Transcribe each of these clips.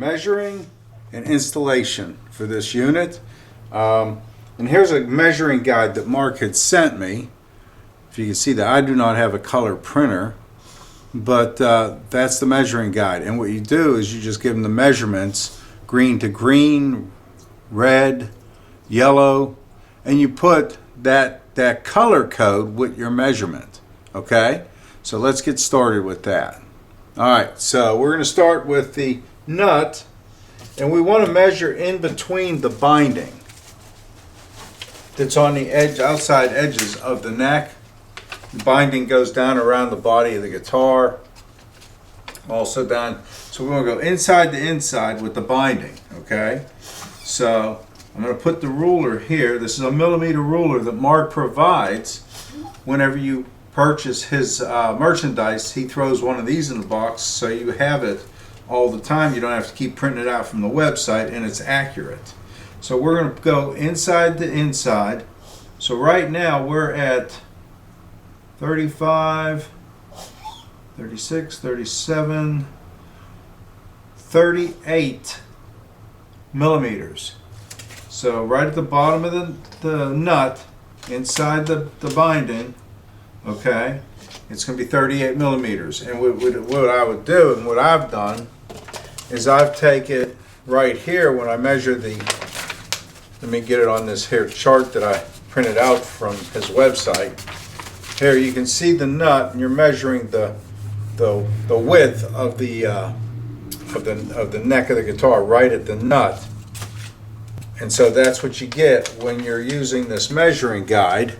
measuring and installation for this unit. And here's a measuring guide that Mark had sent me. If you can see that, I do not have a color printer, but that's the measuring guide. And what you do is you just give them the measurements, green to green, red, yellow, and you put that color code with your measurement. Okay, so let's get started with that. All right, so we're going to start with the nut, and we want to measure in between the binding that's on the outside edges of the neck. The binding goes down around the body of the guitar, also down. So we want to go inside to inside with the binding. Okay, so I'm going to put the ruler here. This is a millimeter ruler that Mark provides whenever you purchase his merchandise. He throws one of these in the box so you have it all the time. You don't have to keep printing it out from the website, and it's accurate. So we're going to go inside to inside. So right now we're at 35, 36, 37, 38 millimeters. So right at the bottom of the nut, inside the binding, okay, it's going to be 38 millimeters. And what I would do, and what I've done, is I've taken right here when I measure let me get it on this here chart that I printed out from his website. Here you can see the nut, and you're measuring the width of the neck of the guitar right at the nut. And so that's what you get when you're using this measuring guide.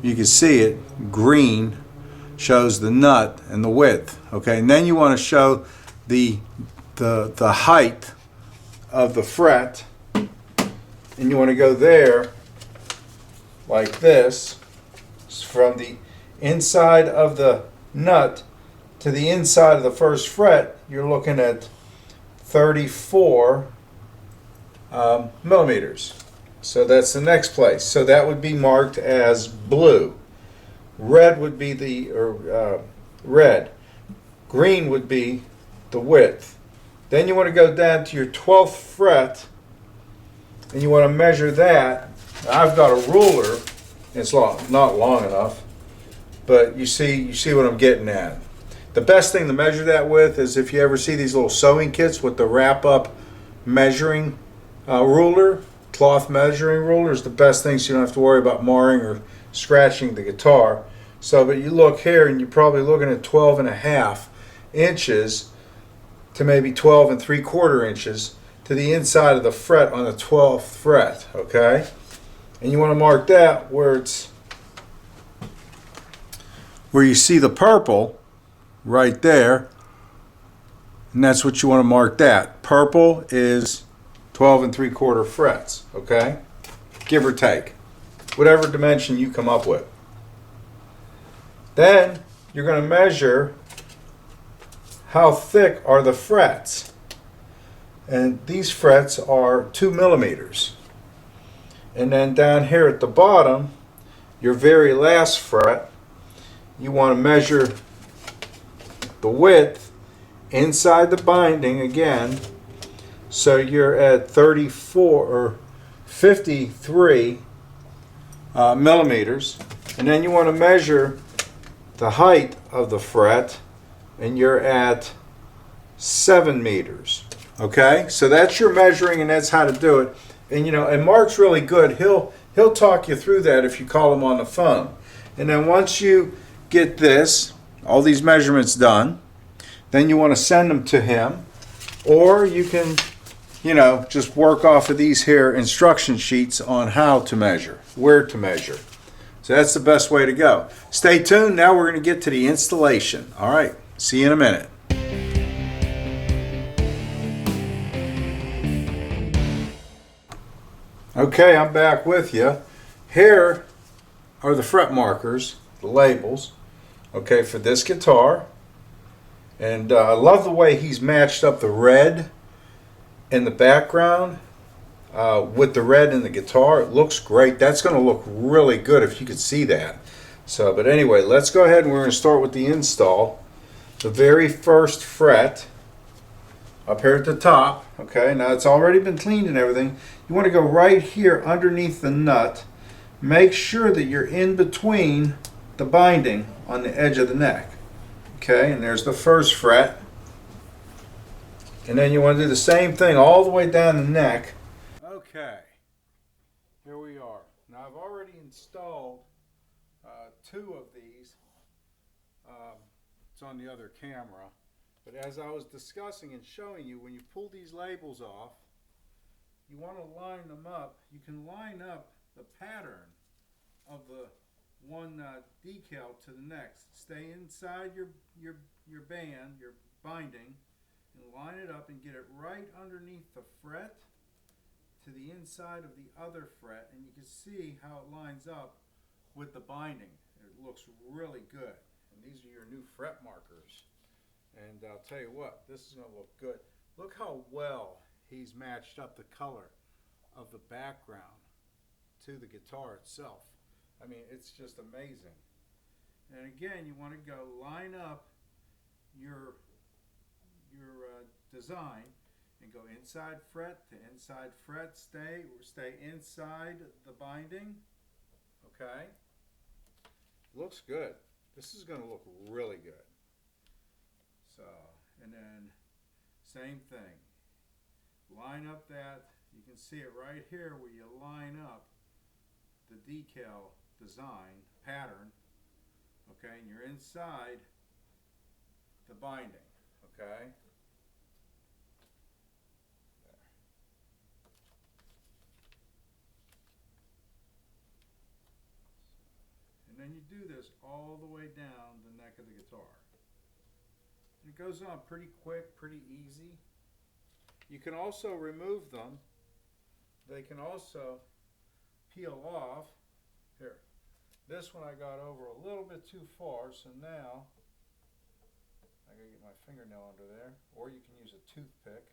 You can see it, green shows the nut and the width. Okay, and then you want to show the height of the fret, and you want to go there like this, from the inside of the nut to the inside of the first fret. You're looking at 34 millimeters. So that's the next place. So that would be marked as blue. Red would be red. Green would be the width. Then you want to go down to your 12th fret, and you want to measure that. I've got a ruler. It's not long enough, but you see what I'm getting at. The best thing to measure that with is if you ever see these little sewing kits with the wrap-up measuring ruler, cloth measuring ruler is the best thing, so you don't have to worry about marring or scratching the guitar. So, but you look here, and you're probably looking at 12.5 inches to maybe 12 3/4 inches to the inside of the fret on the 12th fret. Okay, and you want to mark that where you see the purple right there, and that's what you want to mark. That purple is 12 3/4 frets. Okay, give or take, whatever dimension you come up with. Then you're going to measure how thick are the frets, and these frets are 2 millimeters. And then down here at the bottom, your very last fret, you want to measure the width inside the binding again. So you're at 34 or 53 millimeters. And then you want to measure the height of the fret, and you're at 7 meters. Okay, so that's your measuring, and that's how to do it. And and Mark's really good. He'll talk you through that if you call him on the phone. And then once you get all these measurements done, then you want to send them to him, or you can just work off of these here instruction sheets on how to measure, where to measure. So that's the best way to go. Stay tuned. Now we're going to get to the installation. All right, see you in a minute. Okay, I'm back with you. Here are the fret markers, the labels, okay, for this guitar. And I love the way he's matched up the red in the background with the red in the guitar. It looks great. That's going to look really good if you could see that. So, but anyway, let's go ahead and we're going to start with the install. The very first fret up here at the top. Okay, now it's already been cleaned and everything. You want to go right here underneath the nut. Make sure that you're in between the binding on the edge of the neck. Okay, and there's the first fret. And then you want to do the same thing all the way down the neck. Okay, here we are. Now I've already installed two of these. It's on the other camera. But as I was discussing and showing you, when you pull these labels off, you want to line them up. You can line up the pattern of the one decal to the next. Stay inside your band, your binding, and line it up and get it right underneath the fret to the inside of the other fret, and you can see how it lines up with the binding. It looks really good. And these are your new fret markers. And I'll tell you what, this is going to look good. Look how well he's matched up the color of the background to the guitar itself. I mean, it's just amazing. And again, you want to go line up your design and go inside fret to inside fret. Stay inside the binding. Okay, looks good. This is going to look really good. So, and then same thing. Line up that. You can see it right here where you line up the decal design pattern. Okay, and you're inside the binding. Okay. And then you do this all the way down the neck of the guitar. And it goes on pretty quick, pretty easy. You can also remove them. They can also peel off. Here, this one I got over a little bit too far, so now I gotta get my fingernail under there, or you can use a toothpick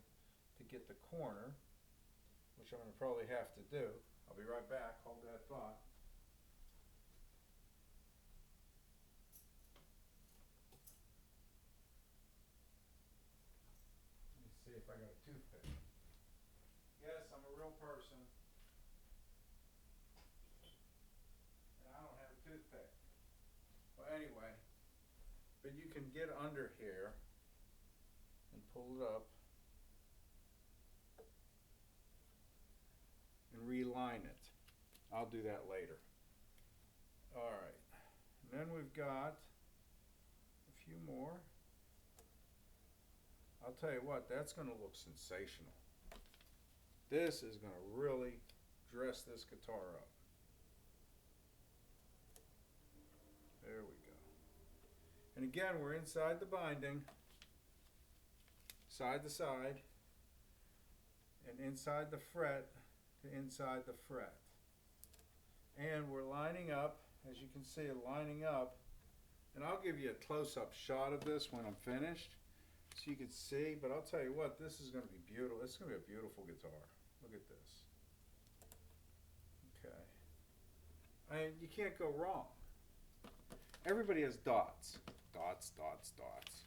to get the corner, which I'm gonna probably have to do. I'll be right back. Hold that thought. See if I got a toothpick. Yes, I'm a real person. And I don't have a toothpick. Well, anyway, but you can get under here and pull it up and reline it. I'll do that later. All right. And then we've got a few more. I'll tell you what, that's going to look sensational. This is going to really dress this guitar up. There we go. And again, we're inside the binding, side to side, and inside the fret to inside the fret. And we're lining up, as you can see, lining up. And I'll give you a close-up shot of this when I'm finished, so you can see. But I'll tell you what, this is going to be beautiful. It's going to be a beautiful guitar. Look at this. Okay. I mean, you can't go wrong. Everybody has dots. Dots, dots, dots.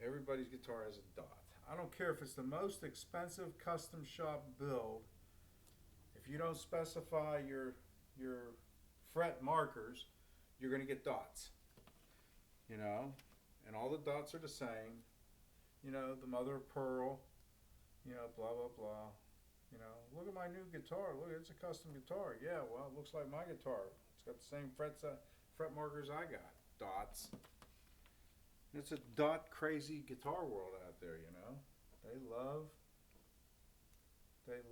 Everybody's guitar has a dot. I don't care if it's the most expensive custom shop build. If you don't specify your fret markers, you're going to get dots. You know, and all the dots are the same. You know, the mother of pearl, you know, blah, blah, blah. You know, look at my new guitar. Look, it's a custom guitar. Yeah, well, it looks like my guitar. It's got the same fret markers I got. Dots. It's a dot crazy guitar world out there, you know. They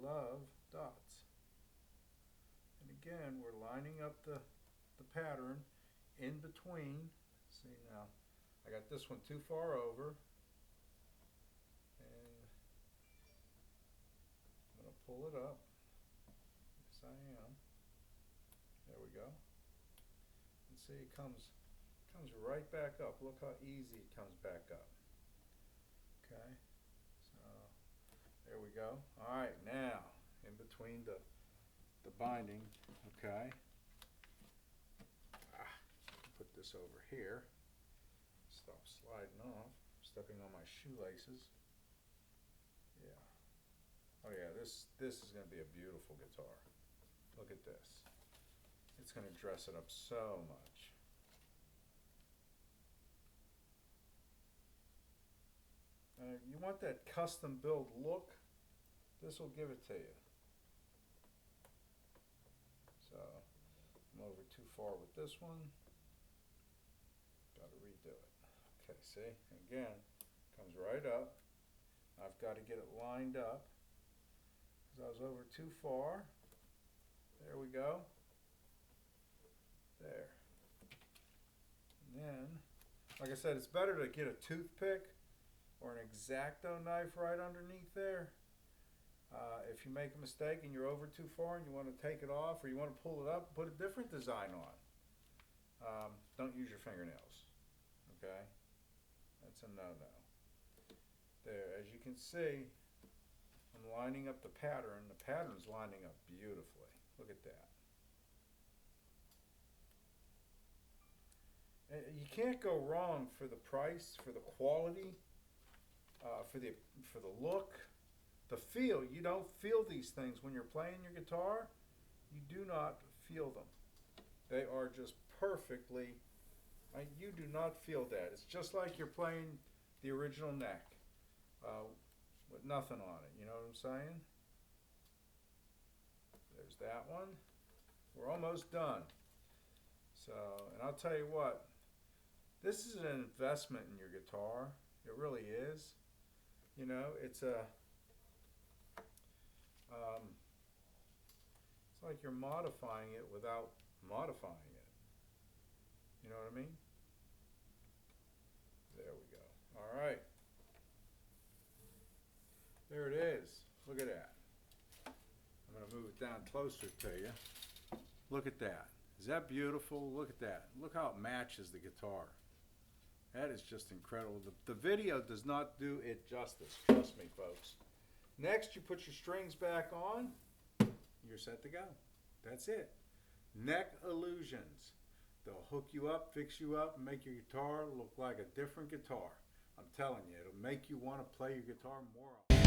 love dots. And again, we're lining up the pattern in between. See now, I got this one too far over. And I'm going to pull it up. Yes, I am. There we go. And see, it comes right back up. Look how easy it comes back up. Okay. So there we go. All right, now in between the binding. Okay. Put this over here. Stop sliding off. Stepping on my shoelaces. Oh yeah, this is going to be a beautiful guitar. Look at this. It's going to dress it up so much. You want that custom build look? This will give it to you. So I'm over too far with this one. Got to redo it. Okay, see? Again, comes right up. I've got to get it lined up because I was over too far. There we go. There. And then, like I said, it's better to get a toothpick or an X-Acto knife right underneath there. If you make a mistake and you're over too far and you want to take it off or you want to pull it up, put a different design on. Don't use your fingernails. Okay? That's a no-no. There, as you can see, I'm lining up the pattern. The pattern's lining up beautifully. Look at that. And you can't go wrong for the price, for the quality, for the look, the feel. You don't feel these things when you're playing your guitar. You do not feel them. They are just perfectly. You do not feel that. It's just like you're playing the original neck with nothing on it. You know what I'm saying? There's that one. We're almost done. So, and I'll tell you what, this is an investment in your guitar. It really is. You know, it's like you're modifying it without modifying it. You know what I mean? There we go. All right. There it is. Look at that. I'm going to move it down closer to you. Look at that. Is that beautiful? Look at that. Look how it matches the guitar. That is just incredible. The video does not do it justice. Trust me, folks. Next, you put your strings back on. You're set to go. That's it. Neck Illusions. They'll hook you up, fix you up, and make your guitar look like a different guitar. I'm telling you, it'll make you want to play your guitar more often.